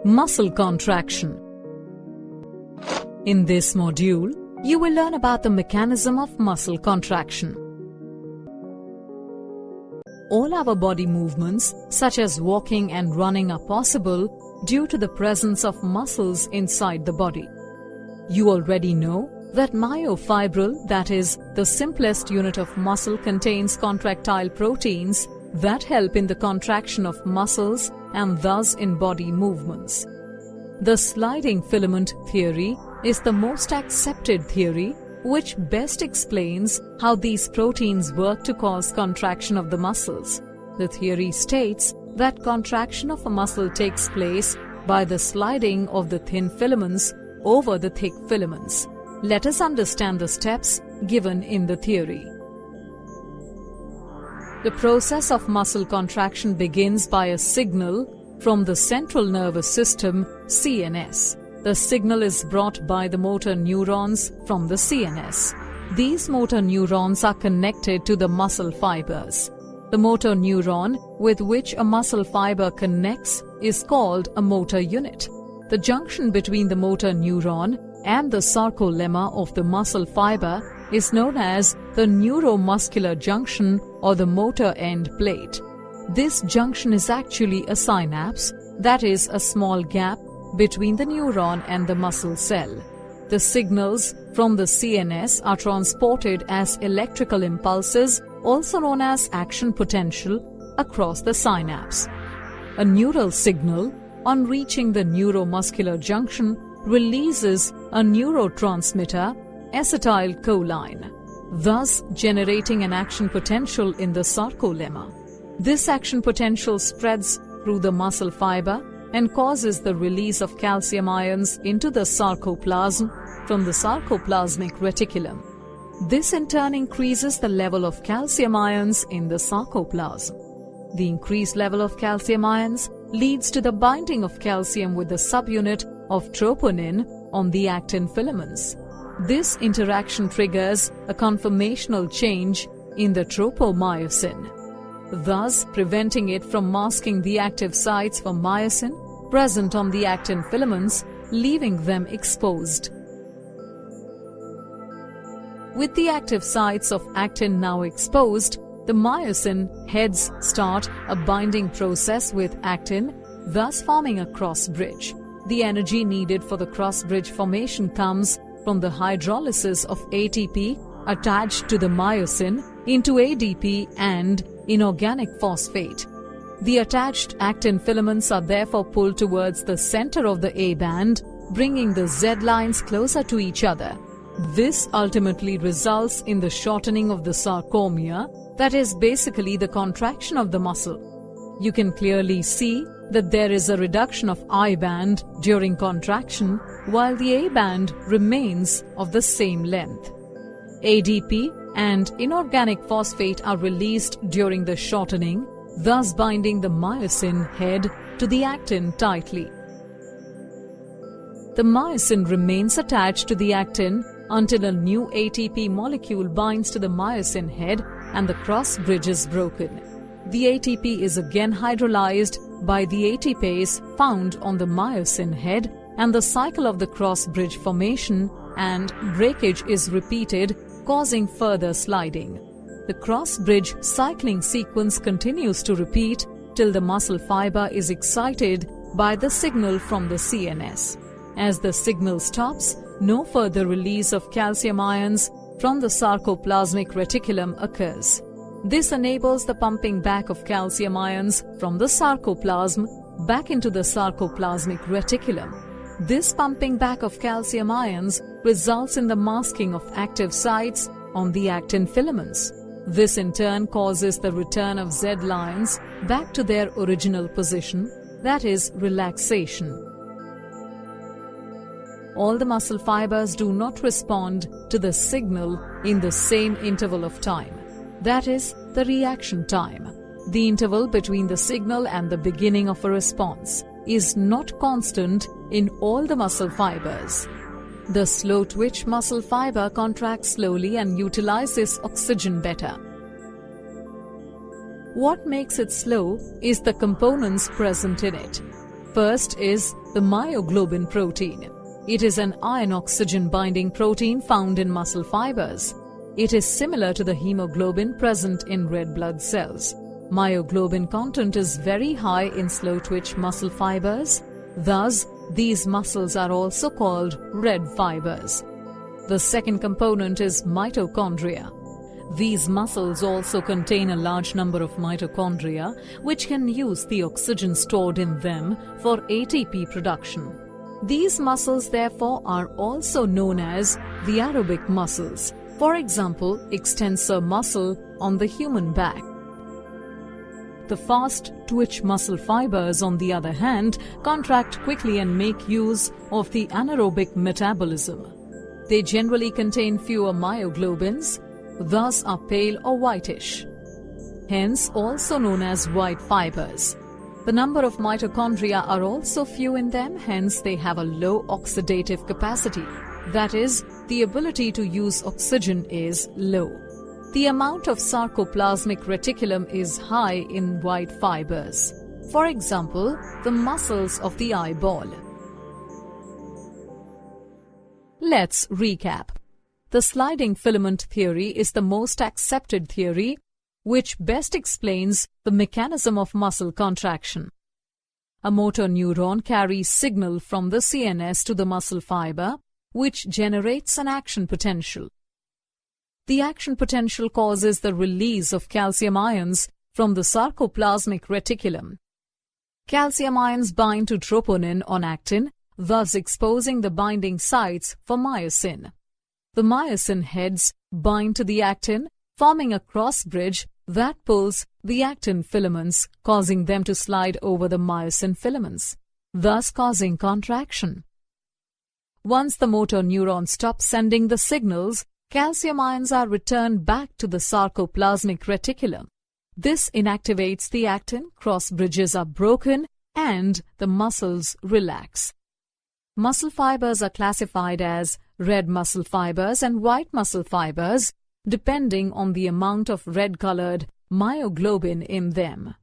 Muscle contraction. In this module, you will learn about the mechanism of muscle contraction. All our body movements, such as walking and running, are possible due to the presence of muscles inside the body. You already know that myofibril, that is, the simplest unit of muscle, contains contractile proteins that help in the contraction of muscles and thus in body movements. The sliding filament theory is the most accepted theory, which best explains how these proteins work to cause contraction of the muscles. The theory states that contraction of a muscle takes place by the sliding of the thin filaments over the thick filaments. Let us understand the steps given in the theory. The process of muscle contraction begins by a signal from the central nervous system, CNS. The signal is brought by the motor neurons from the CNS. These motor neurons are connected to the muscle fibers. The motor neuron with which a muscle fiber connects is called a motor unit. The junction between the motor neuron and the sarcolemma of the muscle fiber is known as the neuromuscular junction or the motor end plate. This junction is actually a synapse, that is, a small gap between the neuron and the muscle cell. The signals from the CNS are transported as electrical impulses, also known as action potential, across the synapse. A neural signal, on reaching the neuromuscular junction, releases a neurotransmitter, acetylcholine, thus generating an action potential in the sarcolemma. This action potential spreads through the muscle fiber and causes the release of calcium ions into the sarcoplasm from the sarcoplasmic reticulum. This in turn increases the level of calcium ions in the sarcoplasm. The increased level of calcium ions leads to the binding of calcium with the subunit of troponin on the actin filaments. This interaction triggers a conformational change in the tropomyosin, thus preventing it from masking the active sites for myosin present on the actin filaments, leaving them exposed. With the active sites of actin now exposed, the myosin heads start a binding process with actin, thus forming a cross bridge. The energy needed for the cross bridge formation comes from the hydrolysis of ATP attached to the myosin into ADP and inorganic phosphate. The attached actin filaments are therefore pulled towards the center of the A band, bringing the Z lines closer to each other. This ultimately results in the shortening of the sarcomere, that is basically the contraction of the muscle. You can clearly see that there is a reduction of I band during contraction, while the A band remains of the same length. ADP and inorganic phosphate are released during the shortening, thus binding the myosin head to the actin tightly. The myosin remains attached to the actin until a new ATP molecule binds to the myosin head and the cross bridge is broken. The ATP is again hydrolyzed by the ATPase found on the myosin head, and the cycle of the cross bridge formation and breakage is repeated, causing further sliding. The cross bridge cycling sequence continues to repeat till the muscle fiber is excited by the signal from the CNS. As the signal stops, no further release of calcium ions from the sarcoplasmic reticulum occurs. This enables the pumping back of calcium ions from the sarcoplasm back into the sarcoplasmic reticulum. This pumping back of calcium ions results in the masking of active sites on the actin filaments. This in turn causes the return of Z lines back to their original position, that is, relaxation. All the muscle fibers do not respond to the signal in the same interval of time, that is, the reaction time. The interval between the signal and the beginning of a response is not constant in all the muscle fibers. The slow twitch muscle fiber contracts slowly and utilizes oxygen better. What makes it slow is the components present in it. First is the myoglobin protein. It is an iron-oxygen binding protein found in muscle fibers. It is similar to the hemoglobin present in red blood cells. Myoglobin content is very high in slow-twitch muscle fibers. Thus, these muscles are also called red fibers. The second component is mitochondria. These muscles also contain a large number of mitochondria, which can use the oxygen stored in them for ATP production. These muscles, therefore, are also known as the aerobic muscles. For example, extensor muscle on the human back. The fast-twitch muscle fibers, on the other hand, contract quickly and make use of the anaerobic metabolism. They generally contain fewer myoglobins, thus are pale or whitish, hence also known as white fibers. The number of mitochondria are also few in them, hence they have a low oxidative capacity. That is, the ability to use oxygen is low. The amount of sarcoplasmic reticulum is high in white fibers. For example, the muscles of the eyeball. Let's recap. The sliding filament theory is the most accepted theory, which best explains the mechanism of muscle contraction. A motor neuron carries signal from the CNS to the muscle fiber, which generates an action potential. The action potential causes the release of calcium ions from the sarcoplasmic reticulum. Calcium ions bind to troponin on actin, thus exposing the binding sites for myosin. The myosin heads bind to the actin, forming a cross bridge that pulls the actin filaments, causing them to slide over the myosin filaments, thus causing contraction. Once the motor neuron stops sending the signals, calcium ions are returned back to the sarcoplasmic reticulum. This inactivates the actin, cross bridges are broken, and the muscles relax. Muscle fibers are classified as red muscle fibers and white muscle fibers, depending on the amount of red-colored myoglobin in them.